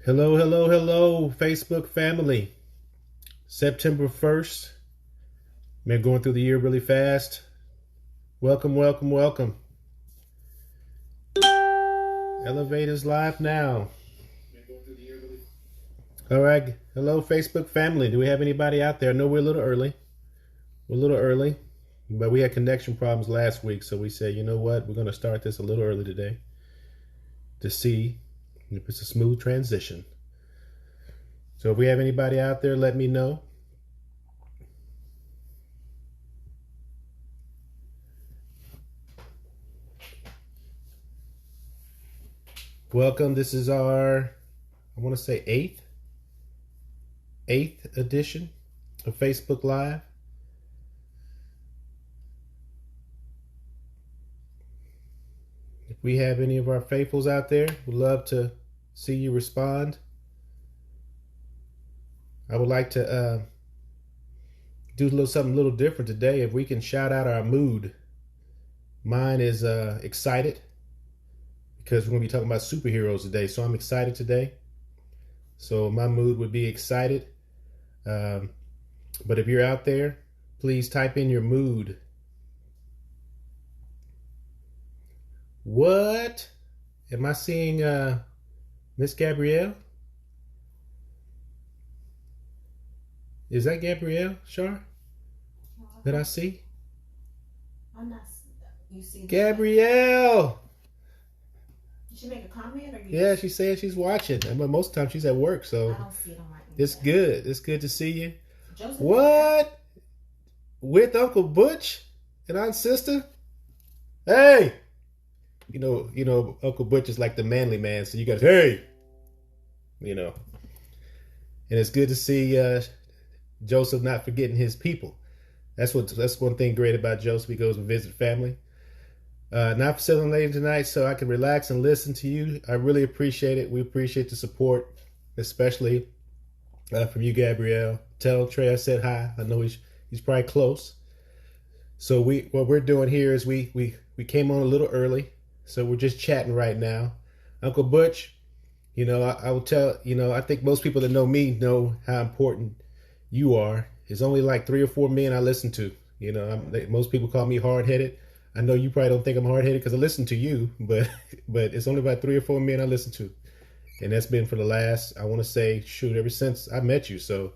Hello, hello, hello, Facebook family. September 1st. Man, going through the year really fast. Welcome, welcome, welcome. E.L.E.V.A.T.E is live now. All right. Hello, Facebook family. Do we have anybody out there? I know we're a little early. But we had connection problems last week. So we said, you know what? We're going to start this a little early today to see if it's a smooth transition. So if we have anybody out there, let me know. Welcome. This is our, I want to say eighth edition of Facebook Live. If we have any of our faithfuls out there, we'd love to see you respond. I would like to do something a little different today. If we can shout out our mood. Mine is excited because we're going to be talking about superheroes today. So I'm excited today. So my mood would be excited. But if you're out there, please type in your mood. What? Am I seeing Miss Gabrielle? Is that Gabrielle, Char? That I see? I'm not. You see Gabrielle! Did she make a comment or you? Yeah, she said she's watching. But most of the time she's at work, so I don't see it on my it's good. It's good to see you. Joseph, What? With Uncle Butch and Aunt Sister? Hey! You know, Uncle Butch is like the manly man, so you got hey! You know. And it's good to see Joseph not forgetting his people. That's one thing great about Joseph. He goes and visit family. Not facilitating tonight, so I can relax and listen to you. I really appreciate it. We appreciate the support, especially from you, Gabrielle. Tell Trey I said hi. I know he's probably close. So what we're doing here is we came on a little early, so we're just chatting right now. Uncle Butch, I will tell, I think most people that know me know how important you are. There's only like 3 or 4 men I listen to. Most people call me hard-headed. I know you probably don't think I'm hard-headed because I listen to you, but it's only about 3 or 4 men I listen to. And that's been for the last, I want to say, ever since I met you. So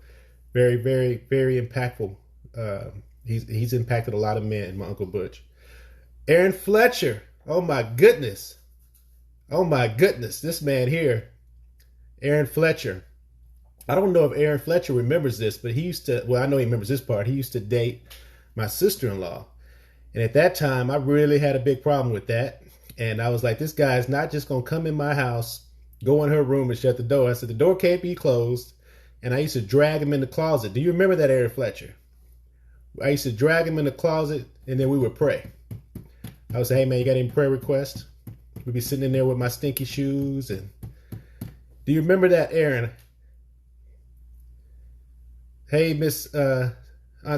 very, very, very impactful. He's impacted a lot of men, my Uncle Butch. Aaron Fletcher. Oh my goodness. This man here, Aaron Fletcher. I don't know if Aaron Fletcher remembers this, but I know he remembers this part. He used to date my sister-in-law. And at that time, I really had a big problem with that. And I was like, this guy's not just going to come in my house, go in her room and shut the door. I said, the door can't be closed. And I used to drag him in the closet. Do you remember that, Aaron Fletcher? I used to drag him in the closet and then we would pray. I would say, hey man, you got any prayer requests? We'd be sitting in there with my stinky shoes. And do you remember that, Aaron? Hey, Miss Aunt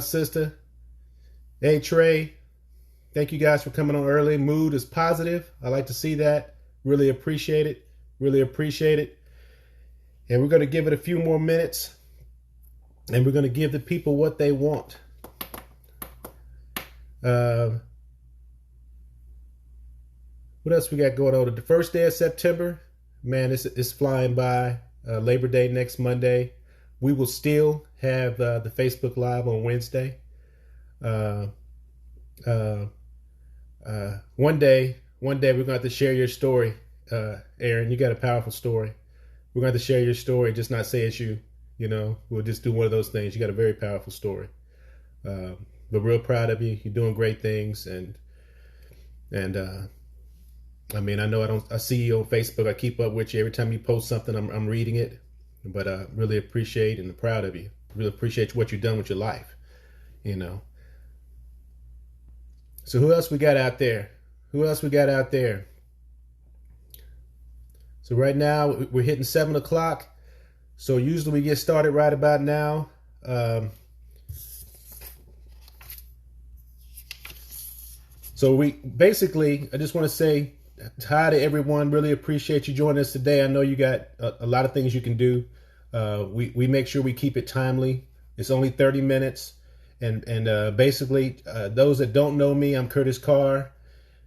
Sister. Hey, Trey. Thank you guys for coming on early. Mood is positive. I like to see that. Really appreciate it. And we're going to give it a few more minutes. And we're going to give the people what they want. What else we got going on? The first day of September. Man, it's flying by. Labor Day next Monday. We will still have the Facebook Live on Wednesday. One day we're going to have to share your story. Aaron, you got a powerful story. We're going to have to share your story, just not say it's you. We'll just do one of those things. You got a very powerful story. We're real proud of you. You're doing great things. And I mean, I know I see you on Facebook. I keep up with you. Every time you post something, I'm reading it. But I really appreciate and I'm proud of you. Really appreciate what you've done with your life. So who else we got out there? So right now we're hitting 7 o'clock. So usually we get started right about now. So we basically, I just want to say hi to everyone. Really appreciate you joining us today. I know you got a lot of things you can do. We make sure we keep it timely. It's only 30 minutes. And basically, those that don't know me, I'm Curtis Carr.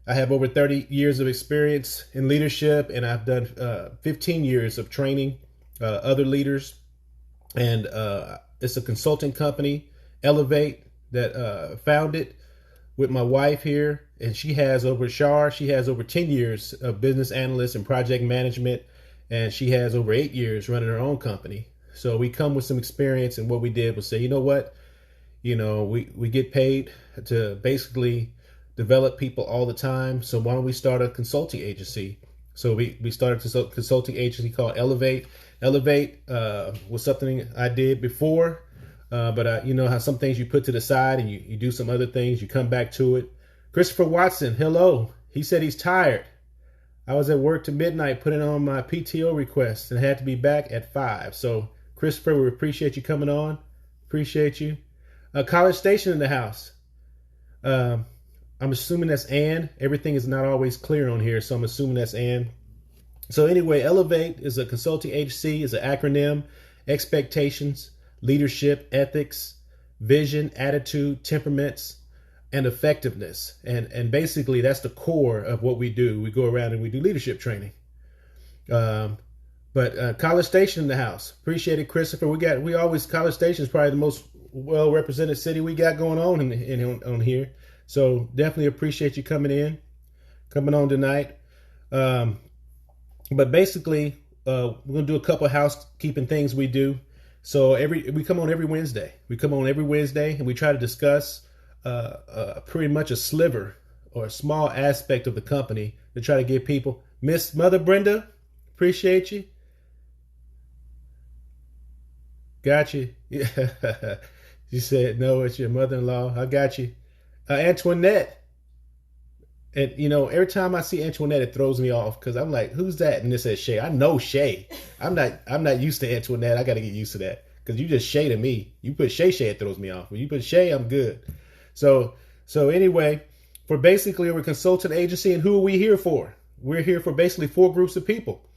I have over 30 years of experience in leadership, and I've done 15 years of training other leaders. And it's a consulting company, E.L.E.V.A.T.E, that founded with my wife here, and she has over 10 years of business analyst and project management, and she has over 8 years running her own company. So we come with some experience, and what we did was say, you know what, we get paid to basically develop people all the time. So why don't we start a consulting agency? So we started a consulting agency called E.L.E.V.A.T.E. E.L.E.V.A.T.E was something I did before. But you know how some things you put to the side and you do some other things, you come back to it. Christopher Watson, hello. He said he's tired. I was at work to midnight putting on my PTO request and had to be back at 5. So, Christopher, we appreciate you coming on. Appreciate you. College Station in the house. I'm assuming that's Ann. Everything is not always clear on here, so I'm assuming that's Ann. So anyway, E.L.E.V.A.T.E is a consulting agency, is an acronym, expectations, leadership, ethics, vision, attitude, temperaments, and effectiveness. And basically that's the core of what we do. We go around and we do leadership training. But College Station in the house. Appreciate it, Christopher. College Station is probably the most well represented city we got going on here. So definitely appreciate you coming on tonight. But basically, we're gonna do a couple of housekeeping things we do. So we come on every Wednesday. And we try to discuss pretty much a sliver or a small aspect of the company to try to give people. Miss Mother Brenda, appreciate you. Got you. Yeah. She said, no, it's your mother-in-law. I got you. Antoinette. And, every time I see Antoinette, it throws me off because I'm like, who's that? And it says Shay. I know Shay. I'm not used to Antoinette. I got to get used to that because you just Shay to me. You put Shay, it throws me off. When you put Shay, I'm good. So anyway, we're a consultant agency, and who are we here for? We're here for basically 4 groups of people.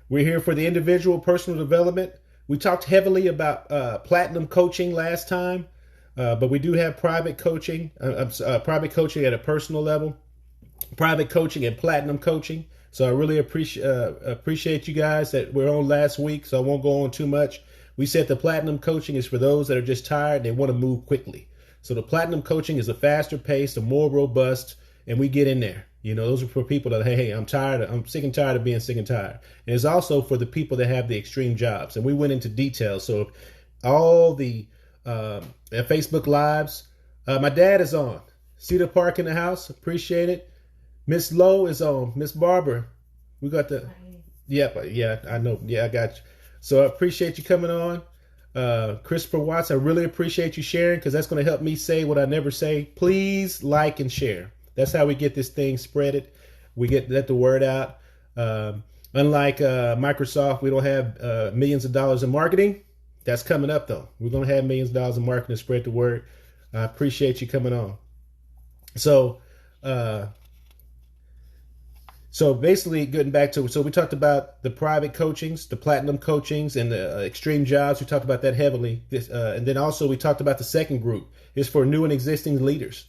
We're here for the individual personal development. We talked heavily about platinum coaching last time, but we do have private coaching at a personal level. Private coaching and platinum coaching. So I really appreciate you guys that we're on last week, so I won't go on too much. We said the platinum coaching is for those that are just tired and they want to move quickly. So the platinum coaching is a faster pace, a more robust, and we get in there. Those are for people that, hey, I'm tired. I'm sick and tired of being sick and tired. And it's also for the people that have the extreme jobs. And we went into details. So all the Facebook Lives, my dad is on. Cedar Park in the house. Appreciate it. Miss Lowe is on. Miss Barbara. We got the... Yeah, I know. Yeah, I got you. So I appreciate you coming on. Christopher Watts, I really appreciate you sharing because that's going to help me say what I never say. Please like and share. That's how we get this thing spreaded. Let the word out. Unlike Microsoft, we don't have millions of dollars in marketing. That's coming up, though. We're going to have millions of dollars in marketing to spread the word. I appreciate you coming on. So basically, getting back to it, so we talked about the private coachings, the platinum coachings, and the extreme jobs. We talked about that heavily. And then also we talked about the second group. It's for new and existing leaders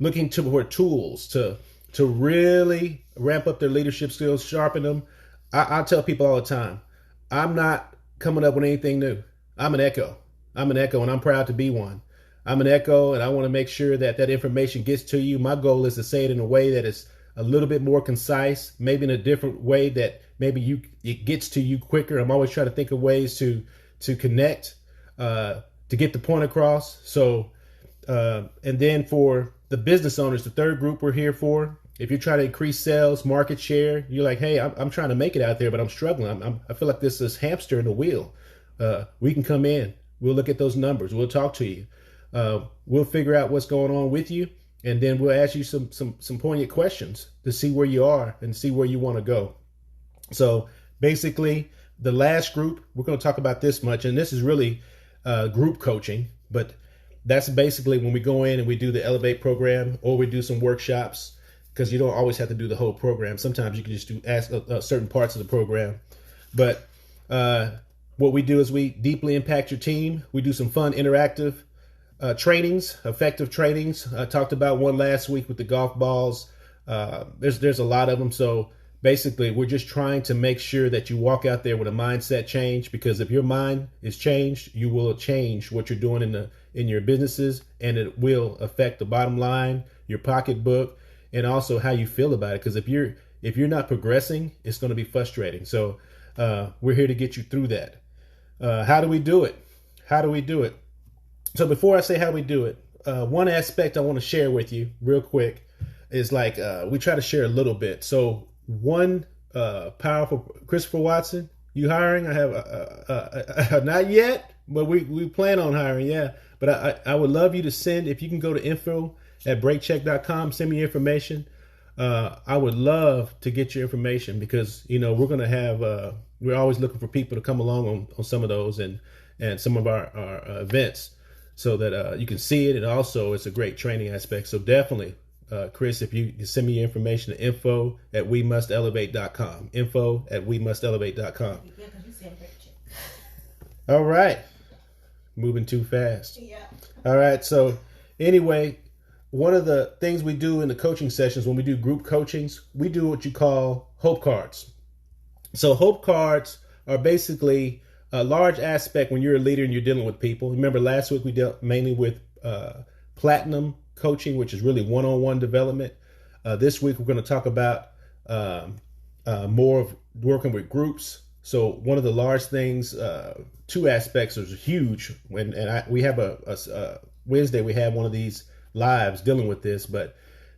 looking for tools to really ramp up their leadership skills, sharpen them. I tell people all the time, I'm not coming up with anything new. I'm an echo, and I'm proud to be one. I'm an echo, and I want to make sure that information gets to you. My goal is to say it in a way that is a little bit more concise, maybe in a different way that maybe it gets to you quicker. I'm always trying to think of ways to connect, to get the point across. So, and then for the business owners, the third group we're here for, if you're trying to increase sales, market share, you're like, hey, I'm trying to make it out there, but I'm struggling. I feel like this is hamster in the wheel. We can come in. We'll look at those numbers. We'll talk to you. We'll figure out what's going on with you. And then we'll ask you some poignant questions to see where you are and see where you want to go. So basically, the last group, we're going to talk about this much. And this is really group coaching. But that's basically when we go in and we do the E.L.E.V.A.T.E program or we do some workshops. because you don't always have to do the whole program. Sometimes you can just do certain parts of the program. But what we do is we deeply impact your team. We do some fun, interactive trainings, effective trainings. I talked about one last week with the golf balls. There's a lot of them. So basically, we're just trying to make sure that you walk out there with a mindset change, because if your mind is changed, you will change what you're doing in your businesses, and it will affect the bottom line, your pocketbook, and also how you feel about it. Because if you're not progressing, it's going to be frustrating. So we're here to get you through that. How do we do it? So before I say how we do it, one aspect I want to share with you real quick is like we try to share a little bit. So one powerful Christopher Watson, you hiring? I have not yet, but we plan on hiring. Yeah, but I would love you to send, if you can go to info@breakcheck.com, send me your information. I would love to get your information, because we're going to have we're always looking for people to come along on some of those and some of our events, so that you can see it, and also it's a great training aspect. So definitely, Chris, if you send me your information to info@wemustelevate.com, info@wemustelevate.com. Yeah, because you said break check. All right, moving too fast. Yeah. All right, so anyway, one of the things we do in the coaching sessions, when we do group coachings, we do what you call hope cards. So hope cards are basically a large aspect when you're a leader and you're dealing with people. Remember last week we dealt mainly with platinum coaching, which is really one-on-one development. This week we're going to talk about more of working with groups. So one of the large things, two aspects is huge. We have a Wednesday, we have one of these lives dealing with this, but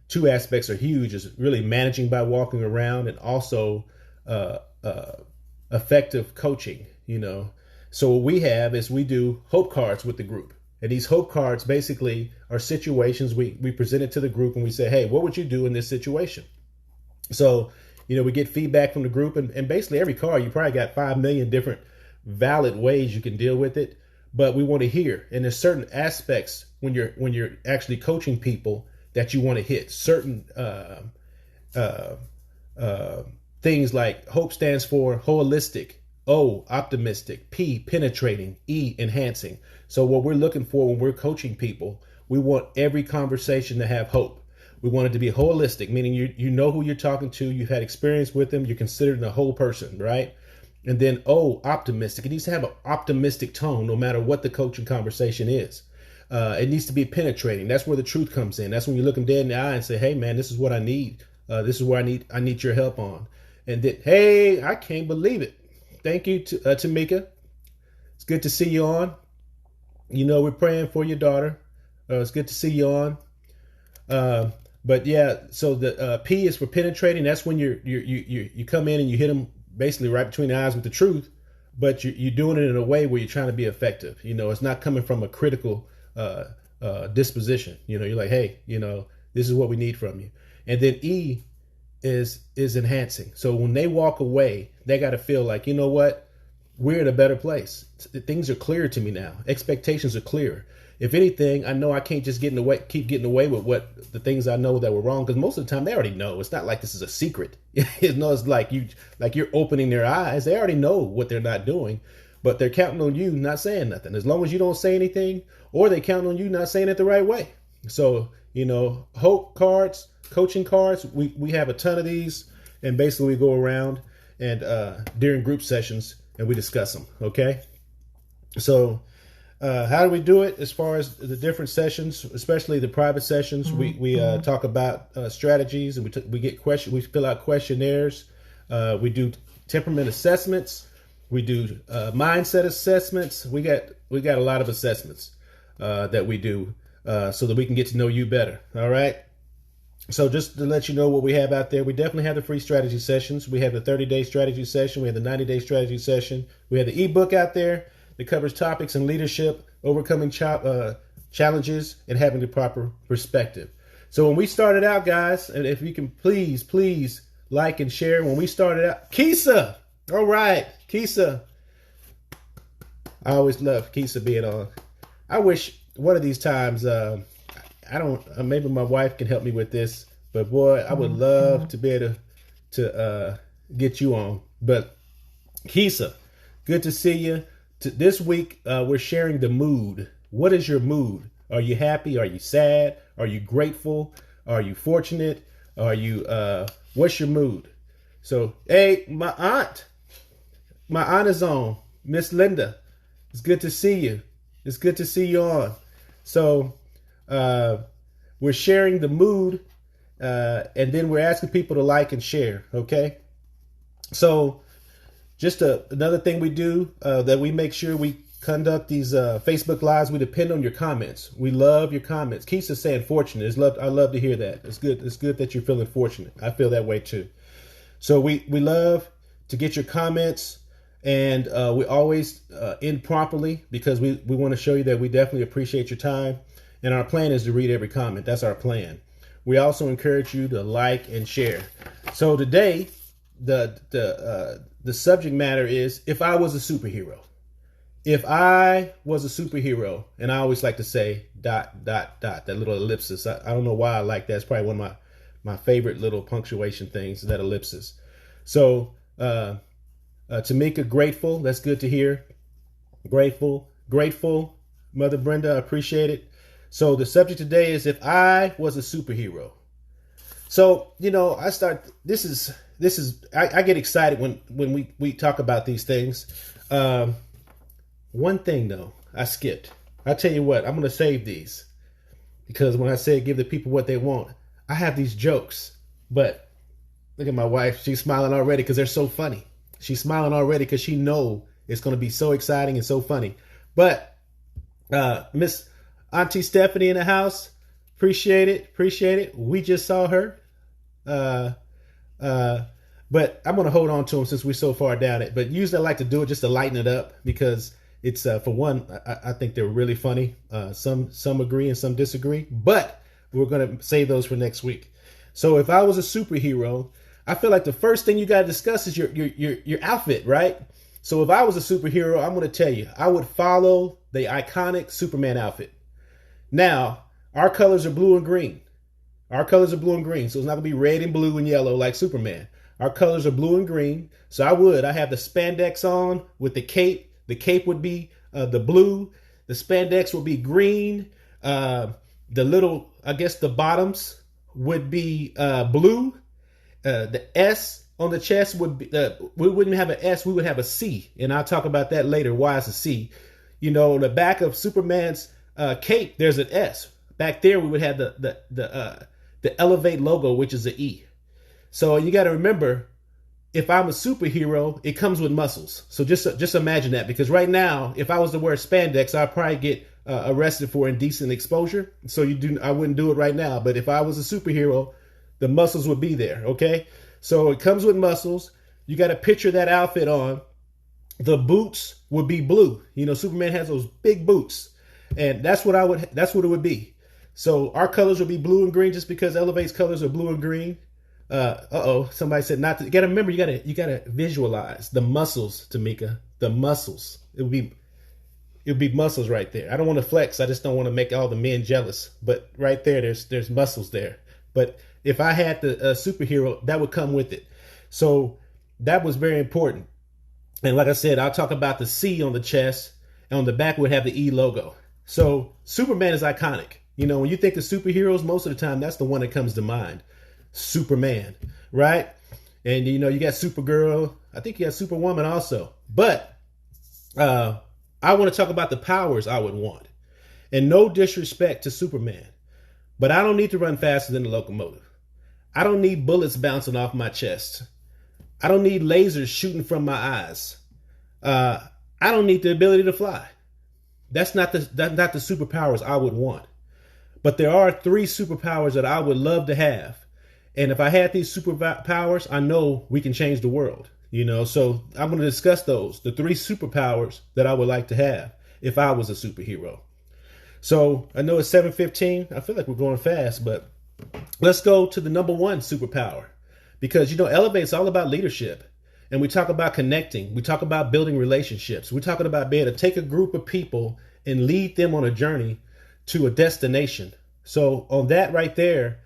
two aspects are huge: is really managing by walking around, and also effective coaching. So what we have is we do hope cards with the group, and these hope cards basically are situations we present it to the group, and we say, hey, what would you do in this situation? So we get feedback from the group, and basically every card, you probably got 5 million different valid ways you can deal with it, but we want to hear. And there's certain aspects when you're actually coaching people that you want to hit. Certain things like hope stands for holistic, O, optimistic, P, penetrating, E, enhancing. So what we're looking for when we're coaching people, we want every conversation to have hope. We want it to be holistic, meaning you know who you're talking to, you've had experience with them, you're considered a whole person, right? And then O, optimistic. It needs to have an optimistic tone no matter what the coaching conversation is. It needs to be penetrating. That's where the truth comes in. That's when you look them dead in the eye and say, hey, man, this is what I need. This is where I need your help on. And then, hey, I can't believe it. Thank you, Tamika. It's good to see you on. We're praying for your daughter. It's good to see you on. But yeah, so the P is for penetrating. That's when you come in and you hit them basically right between the eyes with the truth, but you're doing it in a way where you're trying to be effective. It's not coming from a critical disposition. You're like, hey, this is what we need from you. And then E is enhancing. So when they walk away, they got to feel like, you know what, we're in a better place. Things are clear to me now. Expectations are clear. If anything, I know I can't just keep getting away with what the things I know that were wrong, because most of the time they already know. It's not like this is a secret. It's like you're opening their eyes. They already know what they're not doing, but they're counting on you not saying nothing. As long as you don't say anything, or they count on you not saying it the right way. So, hope cards, coaching cards, we have a ton of these, and basically we go around and during group sessions and we discuss them. Okay. So, how do we do it as far as the different sessions, especially the private sessions? We talk about strategies, and we fill out questionnaires. We do temperament assessments. We do mindset assessments. We got a lot of assessments that we do so that we can get to know you better. All right. So just to let you know what we have out there, we definitely have the free strategy sessions. We have the 30-day strategy session. We have the 90-day strategy session. We have the ebook out there that covers topics in leadership, overcoming challenges, and having the proper perspective. So when we started out, guys, and if you can please like and share. When we started out, Kisa, all right, Kisa. I always love Kisa being on. I wish one of these times, maybe my wife can help me with this, But boy, I would love to be able to get you on. But Kisa, good to see you. This week, we're sharing the mood. What is your mood? Are you happy? Are you sad? Are you grateful? Are you fortunate? Are you, what's your mood? So, hey, my aunt is on. Miss Linda, it's good to see you. It's good to see you on. So, we're sharing the mood, and then we're asking people to like and share. Okay. So, just another thing we do, that we make sure we conduct these Facebook Lives. We depend on your comments. We love your comments. Keisha's saying fortunate. I love to hear that. It's good. It's good that you're feeling fortunate. I feel that way too. So we love to get your comments, and we always end properly because we want to show you that we definitely appreciate your time. And our plan is to read every comment. That's our plan. We also encourage you to like and share. So today, the subject matter is, if I was a superhero. If I was a superhero, and I always like to say ... that little ellipsis. I don't know why I like that. It's probably one of my favorite little punctuation things, that ellipsis. So, Tamika, grateful. That's good to hear. Grateful. Mother Brenda, I appreciate it. So the subject today is, if I was a superhero. So, I get excited when we talk about these things. One thing though, I skipped. I tell you what, I'm going to save these, because when I say give the people what they want, I have these jokes, but look at my wife. She's smiling already because they're so funny. She's smiling already because she know it's going to be so exciting and so funny. But Miss Auntie Stephanie in the house, appreciate it. We just saw her. But I'm going to hold on to them since we're so far down it. But usually I like to do it just to lighten it up, because it's, for one, I think they're really funny. Some agree and some disagree, but we're going to save those for next week. So if I was a superhero, I feel like the first thing you got to discuss is your outfit, right? So if I was a superhero, I'm going to tell you, I would follow the iconic Superman outfit. Now, our colors are blue and green. So it's not going to be red and blue and yellow like Superman. Our colors are blue and green. So I have the spandex on with the cape. The cape would be the blue. The spandex would be green. The bottoms would be blue. The S on the chest would be, we wouldn't have an S, we would have a C. And I'll talk about that later, why it's a C. On the back of Superman's cape, there's an S. Back there, we would have the E.L.E.V.A.T.E logo, which is an E. So you got to remember, if I'm a superhero, it comes with muscles. So just imagine that, because right now, if I was to wear spandex, I'd probably get arrested for indecent exposure. So I wouldn't do it right now. But if I was a superhero, the muscles would be there. Okay. So it comes with muscles. You got to picture that outfit on. The boots would be blue. Superman has those big boots, and that's what it would be. So our colors would be blue and green, just because E.L.E.V.A.T.E colors are blue and green. Somebody said not to. You got to remember, you got to visualize the muscles, Tamika. The muscles. It would be muscles right there. I don't want to flex. I just don't want to make all the men jealous. But right there, there's muscles there. But if I had the superhero, that would come with it. So that was very important. And like I said, I'll talk about the C on the chest, and on the back would have the E logo. So Superman is iconic. When you think of superheroes, most of the time, that's the one that comes to mind. Superman, right? And you got Supergirl. I think you got Superwoman also. But I want to talk about the powers I would want. And no disrespect to Superman, but I don't need to run faster than the locomotive. I don't need bullets bouncing off my chest. I don't need lasers shooting from my eyes. I don't need the ability to fly. That's not the superpowers I would want. But there are 3 superpowers that I would love to have. And if I had these superpowers, I know we can change the world. So I'm going to discuss those, the 3 superpowers that I would like to have if I was a superhero. So I know it's 7:15. I feel like we're going fast, but let's go to the number 1 superpower, because, Elevate is all about leadership. And we talk about connecting. We talk about building relationships. We're talking about being able to take a group of people and lead them on a journey to a destination. So on that right there,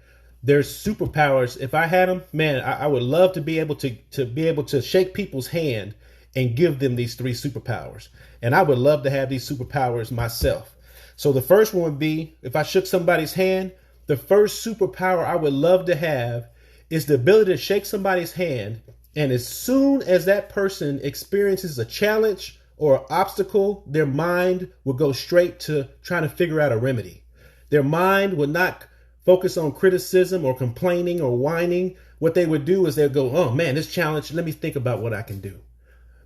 There's superpowers. If I had them, man, I would love to be able to shake people's hand and give them these three superpowers. And I would love to have these superpowers myself. So the first one would be, if I shook somebody's hand, the first superpower I would love to have is the ability to shake somebody's hand, and as soon as that person experiences a challenge or an obstacle, their mind will go straight to trying to figure out a remedy. Their mind would not focus on criticism or complaining or whining. What they would do is they'll go, oh man, this challenge, let me think about what I can do.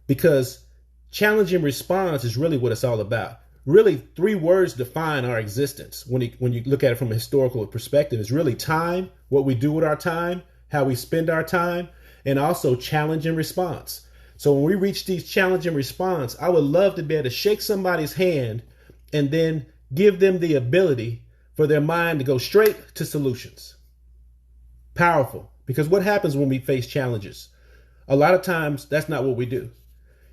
Because challenge and response is really what it's all about. Really, three words define our existence. When you look at it from a historical perspective, it's really time, what we do with our time, how we spend our time, and also challenge and response. So when we reach these challenge and response, I would love to be able to shake somebody's hand and then give them the ability for their mind to go straight to solutions. Powerful. Because what happens when we face challenges? A lot of times, that's not what we do.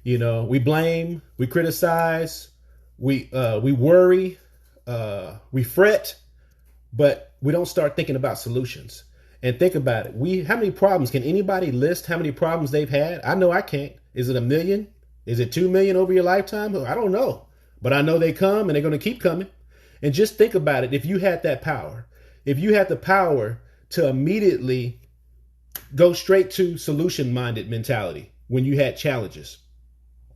You know, we blame, we criticize, we worry, we fret, but we don't start thinking about solutions. And think about it. How many problems can anybody list? How many problems they've had? I know I can't. Is it 1 million? Is it 2 million over your lifetime? I don't know, but I know they come and they're going to keep coming. And just think about it. If you had that power, if you had the power to immediately go straight to solution-minded mentality when you had challenges,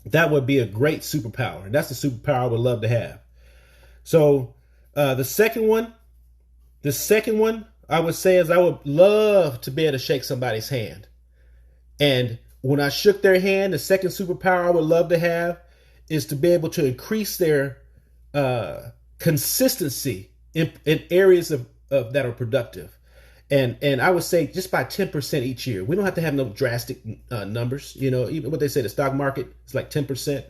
that would be a great superpower. And that's the superpower I would love to have. So the second one, I would say is I would love to be able to shake somebody's hand. And when I shook their hand, the second superpower I would love to have is to be able to increase their consistency in areas of that are productive. And I would say just by 10% each year. We don't have to have no drastic numbers. You know, even what they say, the stock market is like 10%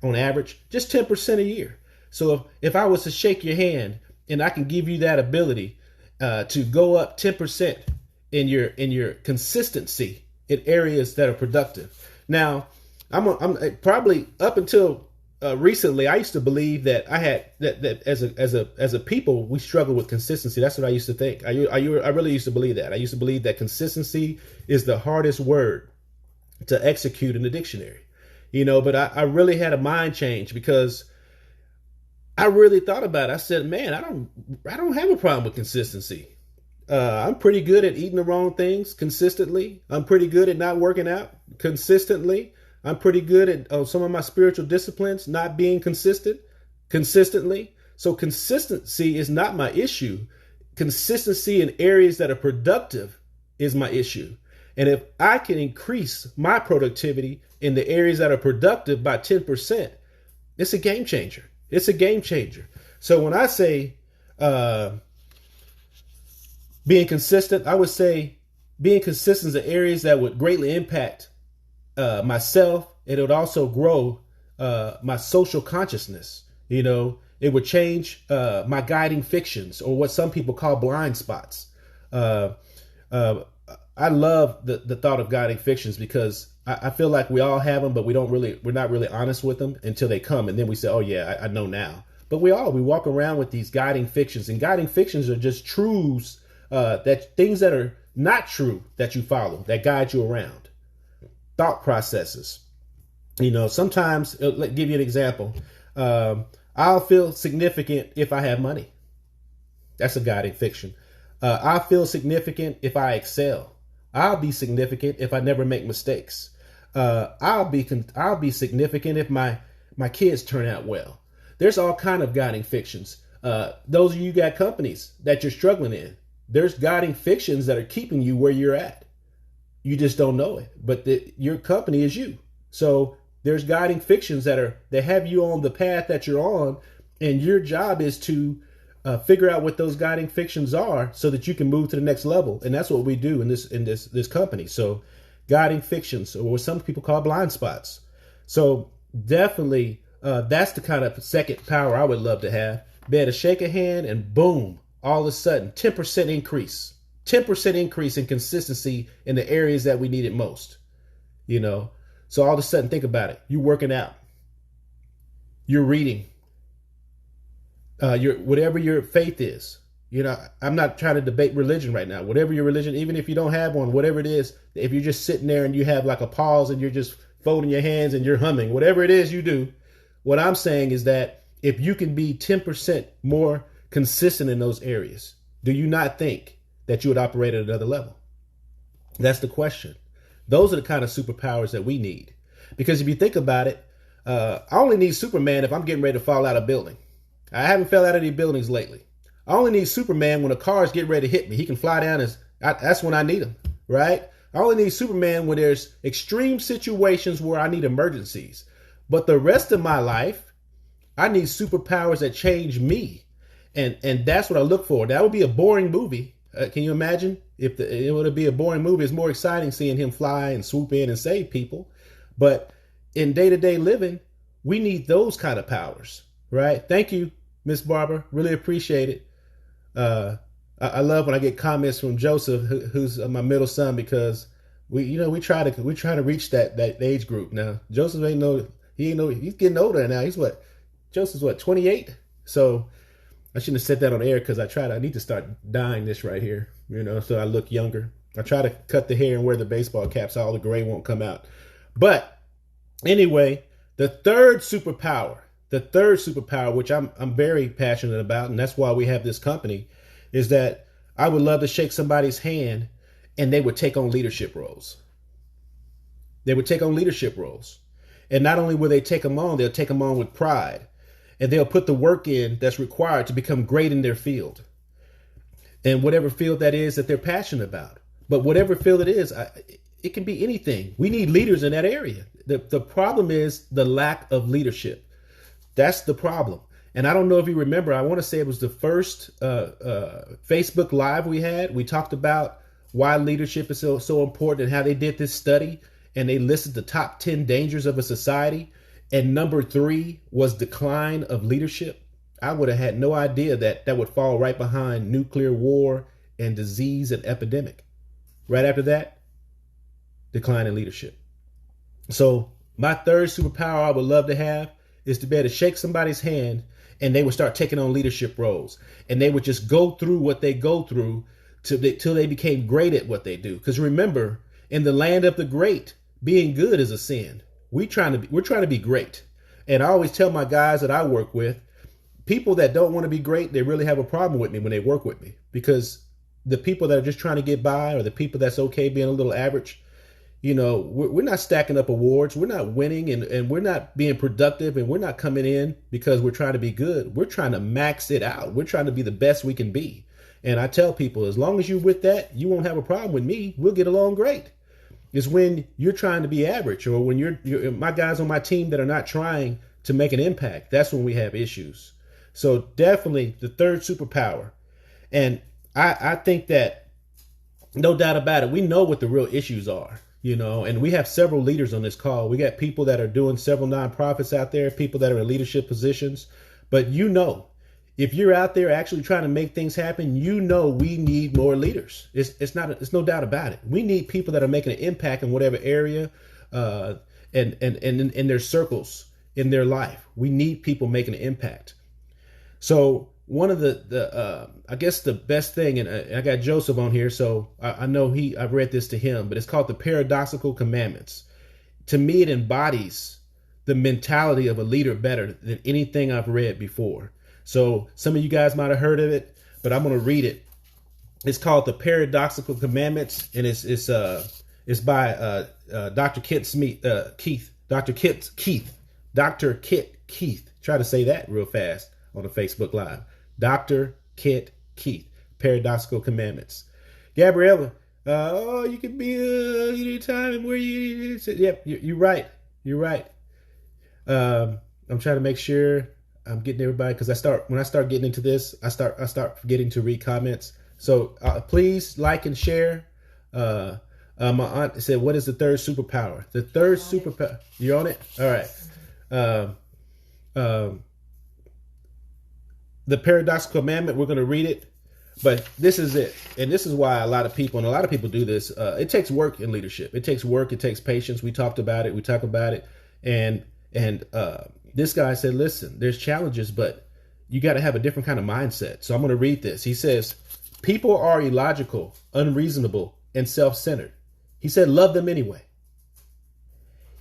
on average, just 10% a year. So if I was to shake your hand and I can give you that ability to go up 10% in your consistency in areas that are productive. Now, I'm probably up until recently, I used to believe that I had that as a people, we struggle with consistency. That's what I used to think. I really used to believe that. I used to believe that consistency is the hardest word to execute in the dictionary. You know, but I really had a mind change because I really thought about it. I said, man, I don't have a problem with consistency. I'm pretty good at eating the wrong things consistently. I'm pretty good at not working out consistently. I'm pretty good at some of my spiritual disciplines not being consistently. So consistency is not my issue. Consistency in areas that are productive is my issue. And if I can increase my productivity in the areas that are productive by 10%, it's a game changer. It's a game changer. So when I say being consistent, I would say being consistent in areas that would greatly impact myself. It would also grow my social consciousness. You know, it would change my guiding fictions, or what some people call blind spots. I love the thought of guiding fictions because I feel like we all have them, but we're not really honest with them until they come. And then we say, oh yeah, I know now. But we walk around with these guiding fictions, and guiding fictions are just truths, that things that are not true that you follow, that guide you around. Thought processes. You know, sometimes, let give you an example. I'll feel significant if I have money. That's a guiding fiction. I feel significant if I excel. I'll be significant if I never make mistakes. I'll be significant if my kids turn out well. There's all kind of guiding fictions. Those of you got companies that you're struggling in, there's guiding fictions that are keeping you where you're at. You just don't know it, but your company is you. So there's guiding fictions that have you on the path that you're on, and your job is to figure out what those guiding fictions are so that you can move to the next level. And that's what we do in this company. So guiding fictions, or what some people call blind spots. So definitely that's the kind of second power I would love to have. Be able to shake a hand and boom, all of a sudden 10% increase. 10% increase in consistency in the areas that we need it most. You know, so all of a sudden, think about it. You're working out. You're reading. Whatever your faith is. You know, I'm not trying to debate religion right now. Whatever your religion, even if you don't have one, whatever it is, if you're just sitting there and you have like a pause and you're just folding your hands and you're humming, whatever it is you do, what I'm saying is that if you can be 10% more consistent in those areas, do you not think that you would operate at another level? That's the question. Those are the kind of superpowers that we need. Because if you think about it, I only need Superman if I'm getting ready to fall out of a building. I haven't fell out of any buildings lately. I only need Superman when a car is getting ready to hit me. He can fly down that's when I need him, right? I only need Superman when there's extreme situations where I need emergencies. But the rest of my life, I need superpowers that change me. And that's what I look for. That would be a boring movie. Can you imagine? If it would be a boring movie, it's more exciting seeing him fly and swoop in and save people. But in day-to-day living, we need those kind of powers, right? Thank you, Miss Barbara. Really appreciate it. I love when I get comments from Joseph, who's my middle son, because we try to reach that age group. Now Joseph he's getting older now. Joseph's 28. So I shouldn't have said that on air because I need to start dyeing this right here, so I look younger. I try to cut the hair and wear the baseball cap so all the gray won't come out. But anyway, the third superpower, which I'm very passionate about, and that's why we have this company, is that I would love to shake somebody's hand and they would take on leadership roles. They would take on leadership roles. And not only will they take them on, they'll take them on with pride. And they'll put the work in that's required to become great in their field. And whatever field that is that they're passionate about. But whatever field it is, it can be anything. We need leaders in that area. The problem is the lack of leadership. That's the problem. And I don't know if you remember, I want to say it was the first Facebook Live we had. We talked about why leadership is so important and how they did this study. And they listed the top 10 dangers of a society. And number 3 was decline of leadership. I would have had no idea that would fall right behind nuclear war and disease and epidemic. Right after that, decline in leadership. So my third superpower I would love to have is to be able to shake somebody's hand and they would start taking on leadership roles. And they would just go through what they go through till they became great at what they do. Because remember, in the land of the great, being good is a sin. We're trying to be great. And I always tell my guys that I work with, people that don't want to be great, they really have a problem with me when they work with me. Because the people that are just trying to get by, or the people that's okay being a little average, we're not stacking up awards. We're not winning and we're not being productive, and we're not coming in because we're trying to be good. We're trying to max it out. We're trying to be the best we can be. And I tell people, as long as you're with that, you won't have a problem with me. We'll get along great. It's when you're trying to be average, or when you're my guys on my team that are not trying to make an impact. That's when we have issues. So definitely the third superpower. And I think that, no doubt about it, we know what the real issues are, and we have several leaders on this call. We got people that are doing several nonprofits out there, people that are in leadership positions. But if you're out there actually trying to make things happen, we need more leaders. It's no doubt about it. We need people that are making an impact in whatever area, and in their circles in their life. We need people making an impact. So one of I guess the best thing, and I got Joseph on here, so I know I've read this to him, but it's called the Paradoxical Commandments. To me, it embodies the mentality of a leader better than anything I've read before. So some of you guys might have heard of it, but I'm going to read it. It's called the Paradoxical Commandments, and it's by Dr. Keith. Dr. Kit Keith. Try to say that real fast on the Facebook Live. Dr. Kit Keith. Paradoxical Commandments. Gabriella, you can be anytime and where you. Yep, you're right. You're right. I'm trying to make sure I'm getting everybody, because when I start getting into this, I start forgetting to read comments. So please like and share. My aunt said, "What is the third superpower?" The third superpower. You're on it. All right. The Paradoxical Commandment. We're going to read it, but this is it, and this is why a lot of people do this. It takes work in leadership. It takes work. It takes patience. We talk about it, and this guy said, listen, there's challenges, but you got to have a different kind of mindset. So I'm going to read this. He says, people are illogical, unreasonable, and self-centered. He said, love them anyway.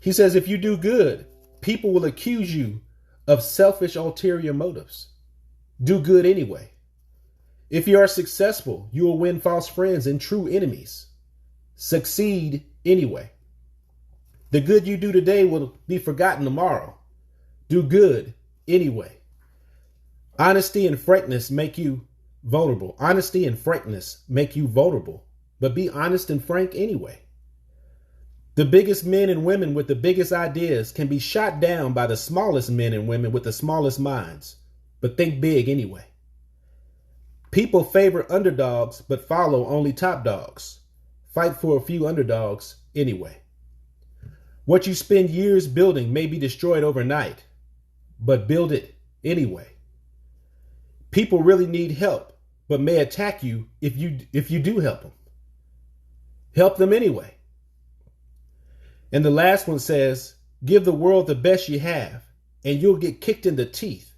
He says, if you do good, people will accuse you of selfish ulterior motives. Do good anyway. If you are successful, you will win false friends and true enemies. Succeed anyway. The good you do today will be forgotten tomorrow. Do good anyway. Honesty and frankness make you vulnerable. Honesty and frankness make you vulnerable. But be honest and frank anyway. The biggest men and women with the biggest ideas can be shot down by the smallest men and women with the smallest minds. But think big anyway. People favor underdogs but follow only top dogs. Fight for a few underdogs anyway. What you spend years building may be destroyed overnight, but build it anyway. People really need help, but may attack you if you do help them. Help them anyway. And the last one says, give the world the best you have, and you'll get kicked in the teeth.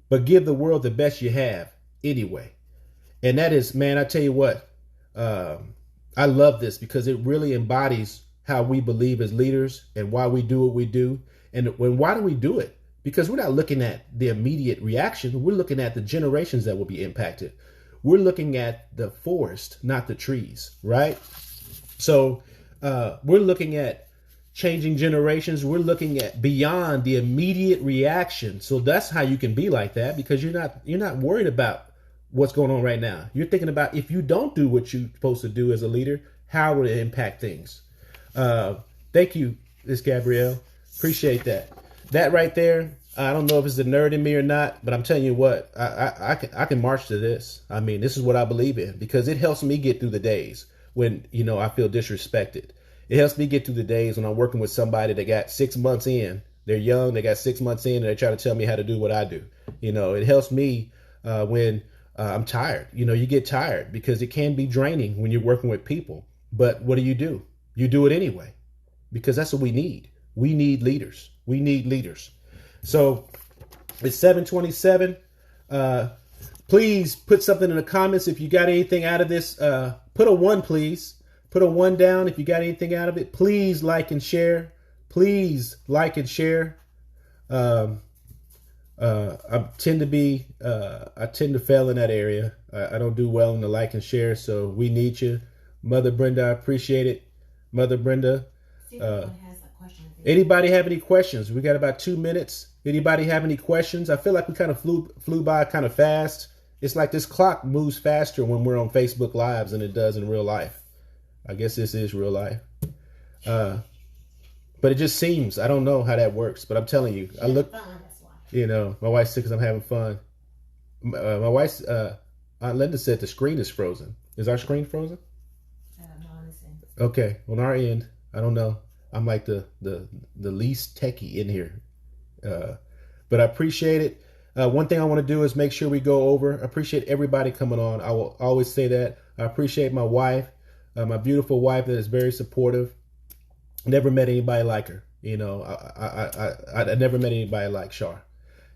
But give the world the best you have anyway. And that is, man, I tell you what, I love this because it really embodies how we believe as leaders and why we do what we do. And why do we do it? Because we're not looking at the immediate reaction. We're looking at the generations that will be impacted. We're looking at the forest, not the trees, right? So we're looking at changing generations. We're looking at beyond the immediate reaction. So that's how you can be like that, because you're not worried about what's going on right now. You're thinking about, if you don't do what you're supposed to do as a leader, how will it impact things? Thank you, Miss Gabrielle. Appreciate that. That right there, I don't know if it's the nerd in me or not, but I'm telling you what, I can march to this. I mean, this is what I believe in, because it helps me get through the days when, I feel disrespected. It helps me get through the days when I'm working with somebody that got 6 months in. They're young, they got 6 months in, and they're trying to tell me how to do what I do. It helps me when I'm tired. You get tired because it can be draining when you're working with people. But what do? You do it anyway, because that's what we need. We need leaders. We need leaders. So it's 7:27. Please put something in the comments if you got anything out of this. Put a 1, please. Put a 1 down if you got anything out of it. Please like and share. Please like and share. I tend to fail in that area. I don't do well in the like and share. So we need you. Mother Brenda, I appreciate it. Mother Brenda. Anybody have any questions? We got about 2 minutes. Anybody have any questions? I feel like we kind of flew by kind of fast. It's like this clock moves faster when we're on Facebook Lives than it does in real life. I guess this is real life. But it just seems, I don't know how that works, but I'm telling you, I look, my wife's sick because I'm having fun. My wife's, Aunt Linda said the screen is frozen. Is our screen frozen? Okay, on our end, I don't know. I'm like the least techie in here. But I appreciate it. One thing I want to do is make sure we go over. I appreciate everybody coming on. I will always say that. I appreciate my wife, my beautiful wife that is very supportive. Never met anybody like her. I never met anybody like Shar.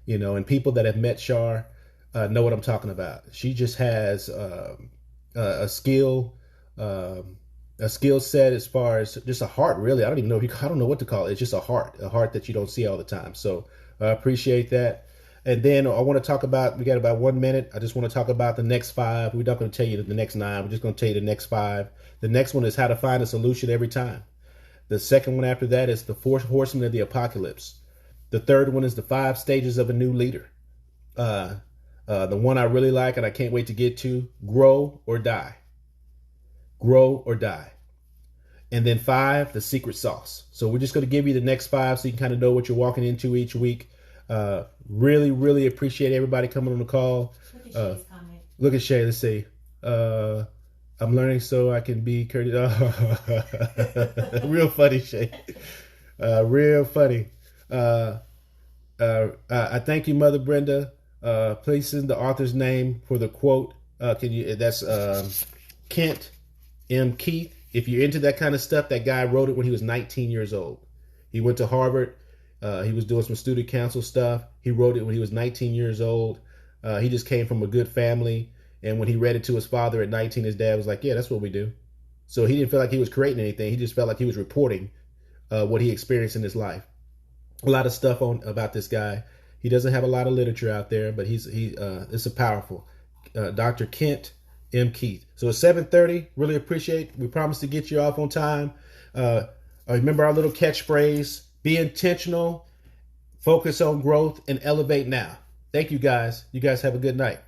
And people that have met Shar know what I'm talking about. She just has a skill set as far as just a heart, really. I don't know what to call it. It's just a heart that you don't see all the time. So I appreciate that. And then I want to talk about, we got about 1 minute. I just want to talk about the next 5. We're not going to tell you the next 9. We're just going to tell you the next 5. The next one is how to find a solution every time. The second one after that is the 4 horsemen of the apocalypse. The third one is the 5 stages of a new leader. The one I really like and I can't wait to get to, grow or die. Grow or die. And then 5, the secret sauce. So we're just going to give you the next 5 so you can kind of know what you're walking into each week. Really, really appreciate everybody coming on the call. Look at Shay's comment. Look at Shay. Let's see. I'm learning so I can be courteous. Real funny, Shay. Real funny. I thank you, Mother Brenda. Please send the author's name for the quote. That's Kent M. Keith. If you're into that kind of stuff, that guy wrote it when he was 19 years old. He went to Harvard. He was doing some student council stuff. He wrote it when he was 19 years old. He just came from a good family. And when he read it to his father at 19, his dad was like, yeah, that's what we do. So he didn't feel like he was creating anything. He just felt like he was reporting what he experienced in his life. A lot of stuff on about this guy. He doesn't have a lot of literature out there, but it's a powerful Dr. Kent M. Keith. So it's 7:30. Really appreciate. We promise to get you off on time. Remember our little catchphrase: be intentional, focus on growth, and elevate now. Thank you guys. You guys have a good night.